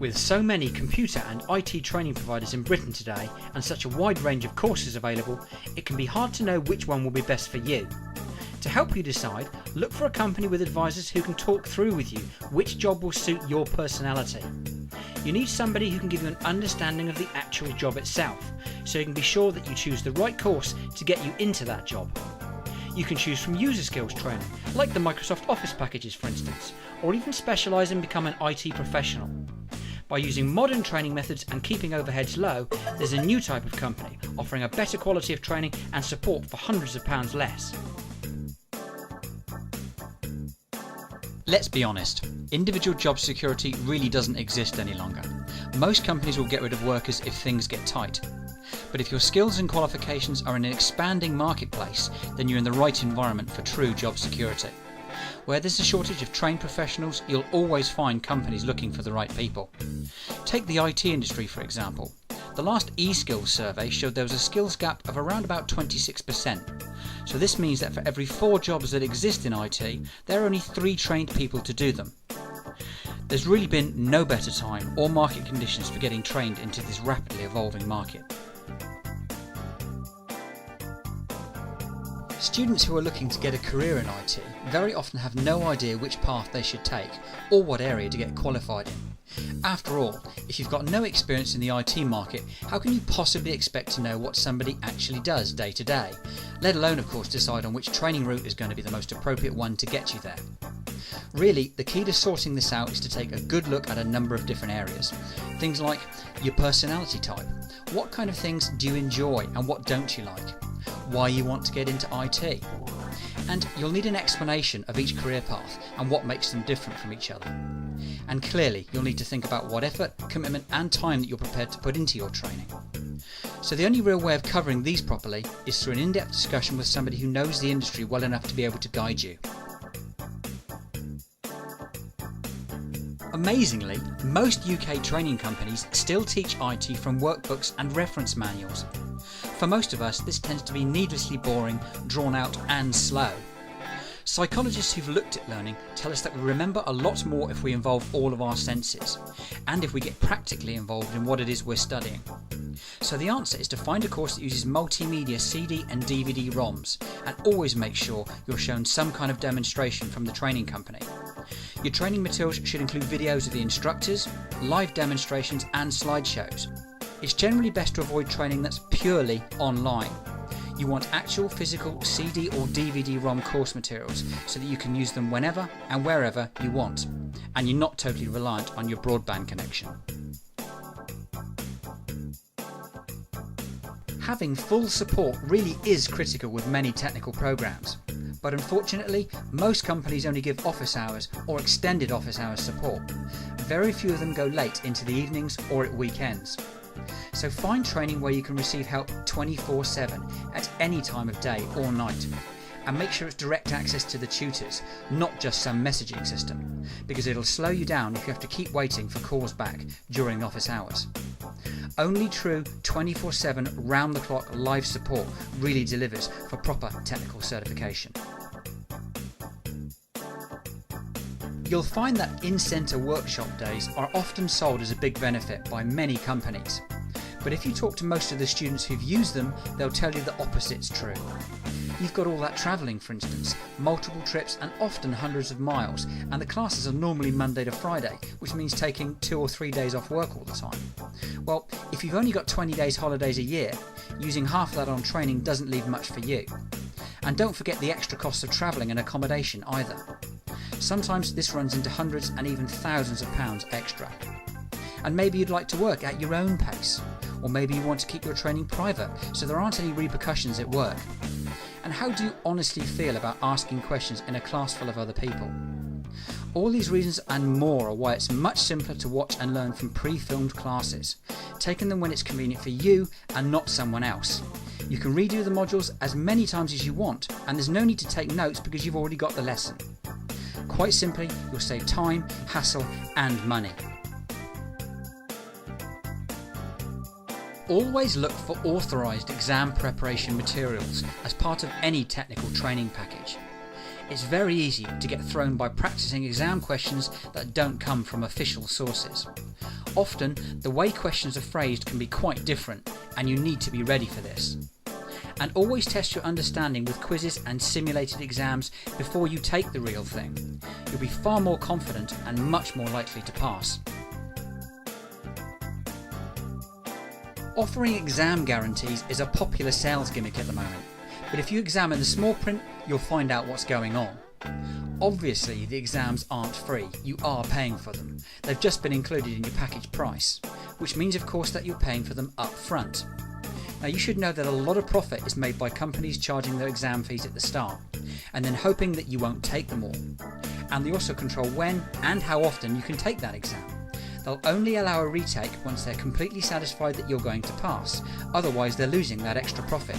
With so many computer and IT training providers in Britain today and such a wide range of courses available, it can be hard to know which one will be best for you. To help you decide, look for a company with advisors who can talk through with you which job will suit your personality. You need somebody who can give you an understanding of the actual job itself, so you can be sure that you choose the right course to get you into that job. You can choose from user skills training, like the Microsoft Office packages for instance, or even specialise and become an IT professional. By using modern training methods and keeping overheads low, there's a new type of company offering a better quality of training and support for hundreds of pounds less. Let's be honest, individual job security really doesn't exist any longer. Most companies will get rid of workers if things get tight. But if your skills and qualifications are in an expanding marketplace, then you're in the right environment for true job security. Where there's a shortage of trained professionals, you'll always find companies looking for the right people. Take the IT industry for example. The last eSkills survey showed there was a skills gap of around about 26%. So this means that for every 4 jobs that exist in IT, there are only 3 trained people to do them. There's really been no better time or market conditions for getting trained into this rapidly evolving market. Students who are looking to get a career in IT very often have no idea which path they should take or what area to get qualified in. After all, if you've got no experience in the IT market, how can you possibly expect to know what somebody actually does day to day, let alone of course decide on which training route is going to be the most appropriate one to get you there. Really, the key to sorting this out is to take a good look at a number of different areas. Things like your personality type. What kind of things do you enjoy and what don't you like? Why you want to get into IT. And you'll need an explanation of each career path and what makes them different from each other. And clearly, you'll need to think about what effort, commitment and time that you're prepared to put into your training. So the only real way of covering these properly is through an in-depth discussion with somebody who knows the industry well enough to be able to guide you. Amazingly, most UK training companies still teach IT from workbooks and reference manuals. For most of us, this tends to be needlessly boring, drawn out and slow. Psychologists who've looked at learning tell us that we remember a lot more if we involve all of our senses, and if we get practically involved in what it is we're studying. So the answer is to find a course that uses multimedia CD and DVD ROMs, and always make sure you're shown some kind of demonstration from the training company. Your training materials should include videos of the instructors, live demonstrations and slideshows. It's generally best to avoid training that's purely online. You want actual physical CD or DVD ROM course materials so that you can use them whenever and wherever you want, and you're not totally reliant on your broadband connection. Having full support really is critical with many technical programs, but unfortunately most companies only give office hours or extended office hours support. Very few of them go late into the evenings or at weekends. So find training where you can receive help 24/7 at any time of day or night, and make sure it's direct access to the tutors, not just some messaging system, because it'll slow you down if you have to keep waiting for calls back during office hours. Only true 24/7 round-the-clock live support really delivers for proper technical certification. You'll find that in-centre workshop days are often sold as a big benefit by many companies. But if you talk to most of the students who've used them, they'll tell you the opposite's true. You've got all that travelling for instance, multiple trips and often hundreds of miles, and the classes are normally Monday to Friday, which means taking 2 or 3 days off work all the time. Well, if you've only got 20 days holidays a year, using half of that on training doesn't leave much for you. And don't forget the extra costs of travelling and accommodation either. Sometimes this runs into hundreds and even thousands of pounds extra. And maybe you'd like to work at your own pace, or maybe you want to keep your training private so there aren't any repercussions at work. And how do you honestly feel about asking questions in a class full of other people? All these reasons and more are why it's much simpler to watch and learn from pre-filmed classes, taking them when it's convenient for you and not someone else. You can redo the modules as many times as you want, and there's no need to take notes because you've already got the lesson. Quite simply, you'll save time, hassle and money. Always look for authorised exam preparation materials as part of any technical training package. It's very easy to get thrown by practising exam questions that don't come from official sources. Often, the way questions are phrased can be quite different, and you need to be ready for this. And always test your understanding with quizzes and simulated exams before you take the real thing. You'll be far more confident and much more likely to pass. Offering exam guarantees is a popular sales gimmick at the moment, but if you examine the small print, you'll find out what's going on. Obviously, the exams aren't free, you are paying for them. They've just been included in your package price, which means of course that you're paying for them up front. Now you should know that a lot of profit is made by companies charging their exam fees at the start, and then hoping that you won't take them all. And they also control when and how often you can take that exam. They'll only allow a retake once they're completely satisfied that you're going to pass, otherwise they're losing that extra profit.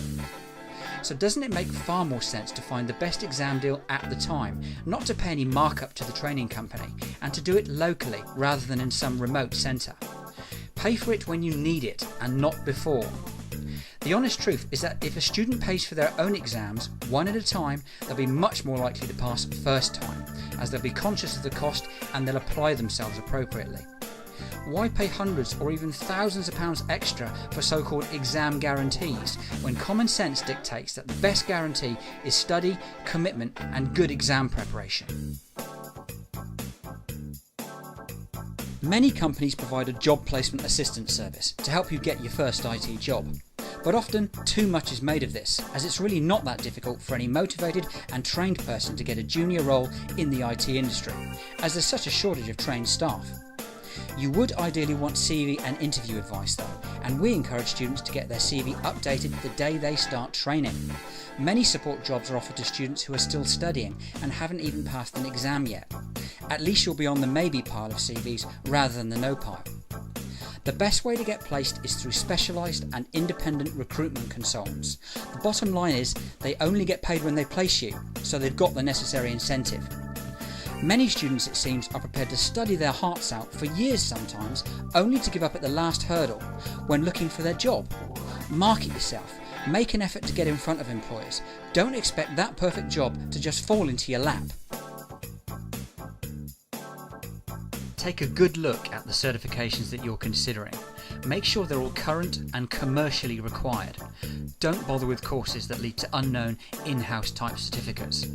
So doesn't it make far more sense to find the best exam deal at the time, not to pay any markup to the training company, and to do it locally rather than in some remote centre? Pay for it when you need it and not before. The honest truth is that if a student pays for their own exams one at a time, they'll be much more likely to pass first time, as they'll be conscious of the cost and they'll apply themselves appropriately. Why pay hundreds or even thousands of pounds extra for so-called exam guarantees when common sense dictates that the best guarantee is study, commitment and good exam preparation? Many companies provide a job placement assistance service to help you get your first IT job. But often too much is made of this, as it's really not that difficult for any motivated and trained person to get a junior role in the IT industry, as there's such a shortage of trained staff. You would ideally want CV and interview advice though, and we encourage students to get their CV updated the day they start training. Many support jobs are offered to students who are still studying and haven't even passed an exam yet. At least you'll be on the maybe pile of CVs rather than the no pile. The best way to get placed is through specialised and independent recruitment consultants. The bottom line is they only get paid when they place you, so they've got the necessary incentive. Many students, it seems, are prepared to study their hearts out for years sometimes, only to give up at the last hurdle when looking for their job. Market yourself. Make an effort to get in front of employers. Don't expect that perfect job to just fall into your lap. Take a good look at the certifications that you're considering. Make sure they're all current and commercially required. Don't bother with courses that lead to unknown in-house type certificates.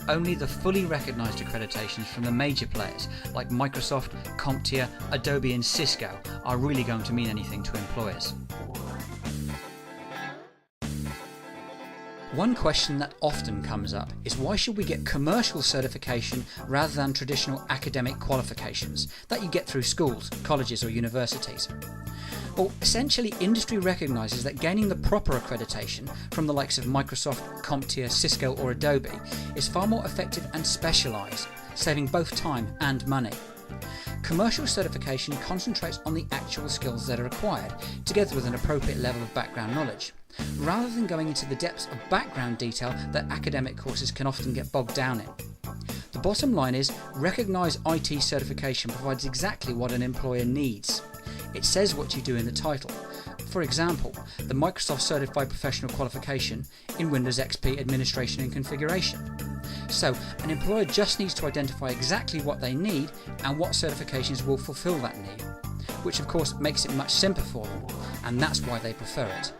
Only the fully recognised accreditations from the major players like Microsoft, CompTIA, Adobe and Cisco are really going to mean anything to employers. One question that often comes up is why should we get commercial certification rather than traditional academic qualifications that you get through schools, colleges or universities? Well, essentially industry recognises that gaining the proper accreditation from the likes of Microsoft, CompTIA, Cisco or Adobe is far more effective and specialised, saving both time and money. Commercial certification concentrates on the actual skills that are required, together with an appropriate level of background knowledge, rather than going into the depths of background detail that academic courses can often get bogged down in. The bottom line is, recognised IT certification provides exactly what an employer needs. It says what you do in the title. For example, the Microsoft Certified Professional Qualification in Windows XP Administration and Configuration. So, an employer just needs to identify exactly what they need and what certifications will fulfil that need, which of course makes it much simpler for them, and that's why they prefer it.